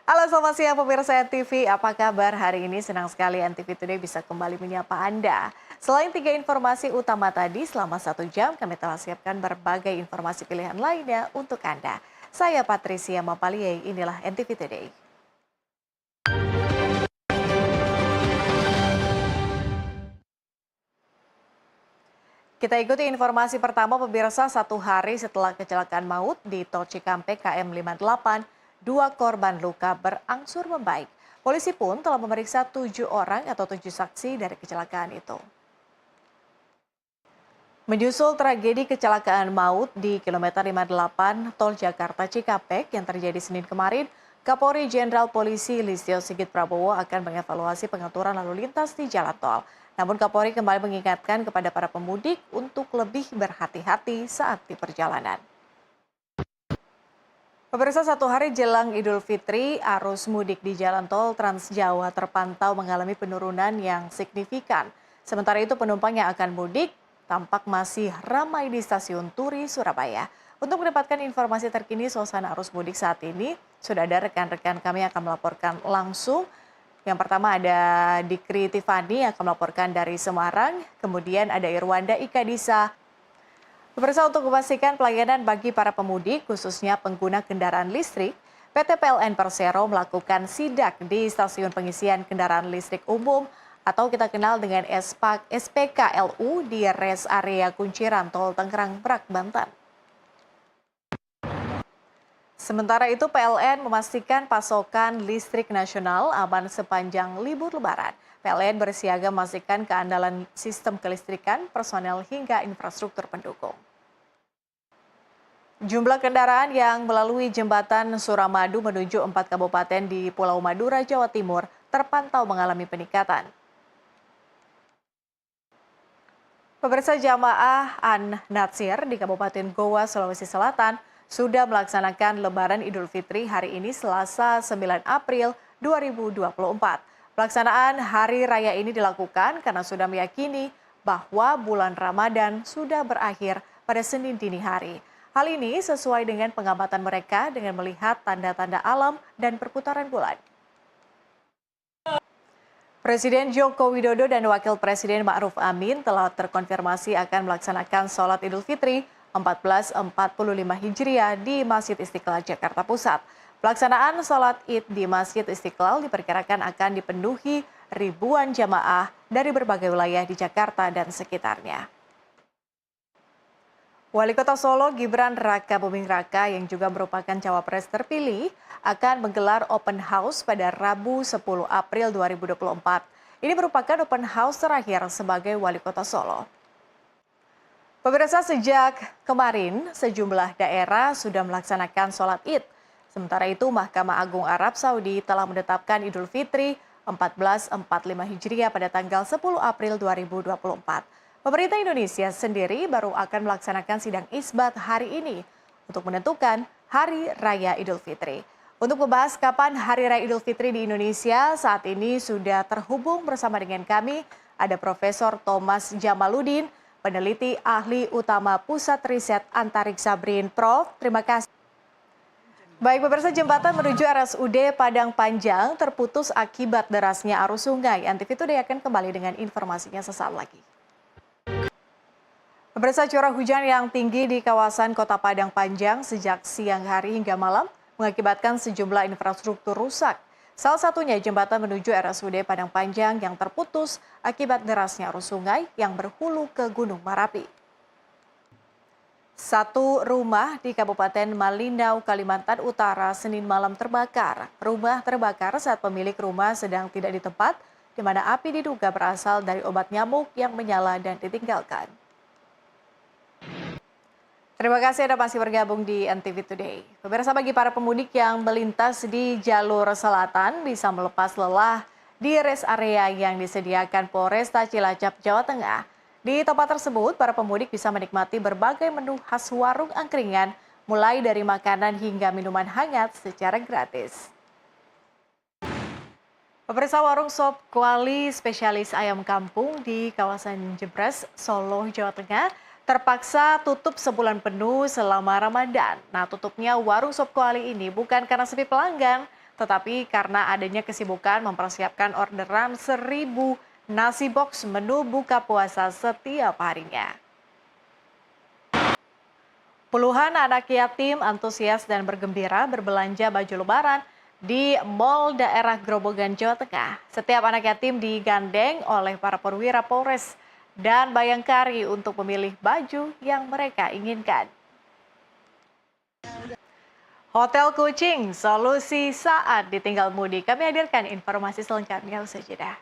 Halo selamat siang pemirsa NTV, apa kabar hari ini? Senang sekali NTV Today bisa kembali menyapa Anda. Selain 3 informasi utama tadi, selama 1 jam kami telah siapkan berbagai informasi pilihan lainnya untuk Anda. Saya Patricia Mapalie, inilah NTV Today. Kita ikuti informasi pertama pemirsa, 1 hari setelah kecelakaan maut di Tol Cikampek KM 58, 2 korban luka berangsur membaik. Polisi pun telah memeriksa 7 orang atau 7 saksi dari kecelakaan itu. Menyusul tragedi kecelakaan maut di kilometer 58 Tol Jakarta Cikampek yang terjadi Senin kemarin, Kapolri Jenderal Polisi Listio Sigit Prabowo akan mengevaluasi pengaturan lalu lintas di jalan tol. Namun Kapolri kembali mengingatkan kepada para pemudik untuk lebih berhati-hati saat di perjalanan. Pemirsa, 1 hari jelang Idul Fitri, arus mudik di jalan tol Trans Jawa terpantau mengalami penurunan yang signifikan. Sementara itu penumpang yang akan mudik tampak masih ramai di stasiun Turi, Surabaya. Untuk mendapatkan informasi terkini suasana arus mudik saat ini, sudah ada rekan-rekan kami yang akan melaporkan langsung. Yang pertama ada Dikri Tiffany yang akan melaporkan dari Semarang, kemudian ada Irwanda Ikadisa. Pemirsa, untuk memastikan pelayanan bagi para pemudik, khususnya pengguna kendaraan listrik, PT PLN Persero melakukan sidak di stasiun pengisian kendaraan listrik umum atau kita kenal dengan SPKLU di rest area Kunciran Tol Tangerang Merak, Banten. Sementara itu PLN memastikan pasokan listrik nasional aman sepanjang libur Lebaran. PLN bersiaga memastikan keandalan sistem kelistrikan, personel hingga infrastruktur pendukung. Jumlah kendaraan yang melalui jembatan Suramadu menuju 4 kabupaten di Pulau Madura, Jawa Timur terpantau mengalami peningkatan. Pemirsa, jamaah An-Natsir di Kabupaten Goa, Sulawesi Selatan sudah melaksanakan Lebaran Idul Fitri hari ini Selasa 9 April 2024. Pelaksanaan Hari Raya ini dilakukan karena sudah meyakini bahwa bulan Ramadan sudah berakhir pada Senin dini hari. Hal ini sesuai dengan pengamatan mereka dengan melihat tanda-tanda alam dan perputaran bulan. Presiden Joko Widodo dan Wakil Presiden Ma'ruf Amin telah terkonfirmasi akan melaksanakan sholat Idul Fitri 1445 Hijriah di Masjid Istiqlal, Jakarta Pusat. Pelaksanaan sholat Id di Masjid Istiqlal diperkirakan akan dipenuhi ribuan jamaah dari berbagai wilayah di Jakarta dan sekitarnya. Wali Kota Solo Gibran Raka Buming Raka yang juga merupakan cawapres terpilih akan menggelar open house pada Rabu 10 April 2024. Ini merupakan open house terakhir sebagai Wali Kota Solo. Pemirsa, sejak kemarin sejumlah daerah sudah melaksanakan sholat Id. Sementara itu Mahkamah Agung Arab Saudi telah menetapkan Idul Fitri 1445 Hijriah pada tanggal 10 April 2024. Pemerintah Indonesia sendiri baru akan melaksanakan sidang isbat hari ini untuk menentukan Hari Raya Idul Fitri. Untuk membahas kapan Hari Raya Idul Fitri di Indonesia, saat ini sudah terhubung bersama dengan kami ada Profesor Thomas Jamaludin, peneliti ahli utama Pusat Riset Antariksa BRIN. Prof, terima kasih. Baik pemirsa, jembatan menuju RSUD Padang Panjang terputus akibat derasnya arus sungai. NTV Today akan kembali dengan informasinya sesaat lagi. Pemirsa, curah hujan yang tinggi di kawasan Kota Padang Panjang sejak siang hari hingga malam mengakibatkan sejumlah infrastruktur rusak. Salah satunya jembatan menuju RSUD Padang Panjang yang terputus akibat derasnya arus sungai yang berhulu ke Gunung Marapi. Satu rumah di Kabupaten Malinau, Kalimantan Utara, Senin malam terbakar. Rumah terbakar saat pemilik rumah sedang tidak di tempat, di mana api diduga berasal dari obat nyamuk yang menyala dan ditinggalkan. Terima kasih Anda masih bergabung di NTV Today. Pemirsa, bagi para pemudik yang melintas di jalur selatan bisa melepas lelah di rest area yang disediakan Polresta Cilacap, Jawa Tengah. Di tempat tersebut, para pemudik bisa menikmati berbagai menu khas warung angkringan, mulai dari makanan hingga minuman hangat secara gratis. Pemirsa, warung sop kuali spesialis ayam kampung di kawasan Jebres, Solo, Jawa Tengah terpaksa tutup sebulan penuh selama Ramadan. Nah, tutupnya warung sop kuali ini bukan karena sepi pelanggan, Tetapi karena adanya kesibukan mempersiapkan orderan 1.000 nasi box menu buka puasa setiap harinya. Puluhan anak yatim antusias dan bergembira berbelanja baju lebaran di Mall daerah Grobogan, Jawa Tengah. Setiap anak yatim digandeng oleh para perwira Polres dan Bayangkari untuk memilih baju yang mereka inginkan. Hotel Kucing, solusi saat ditinggal mudik. Kami hadirkan informasi selengkapnya usai jeda.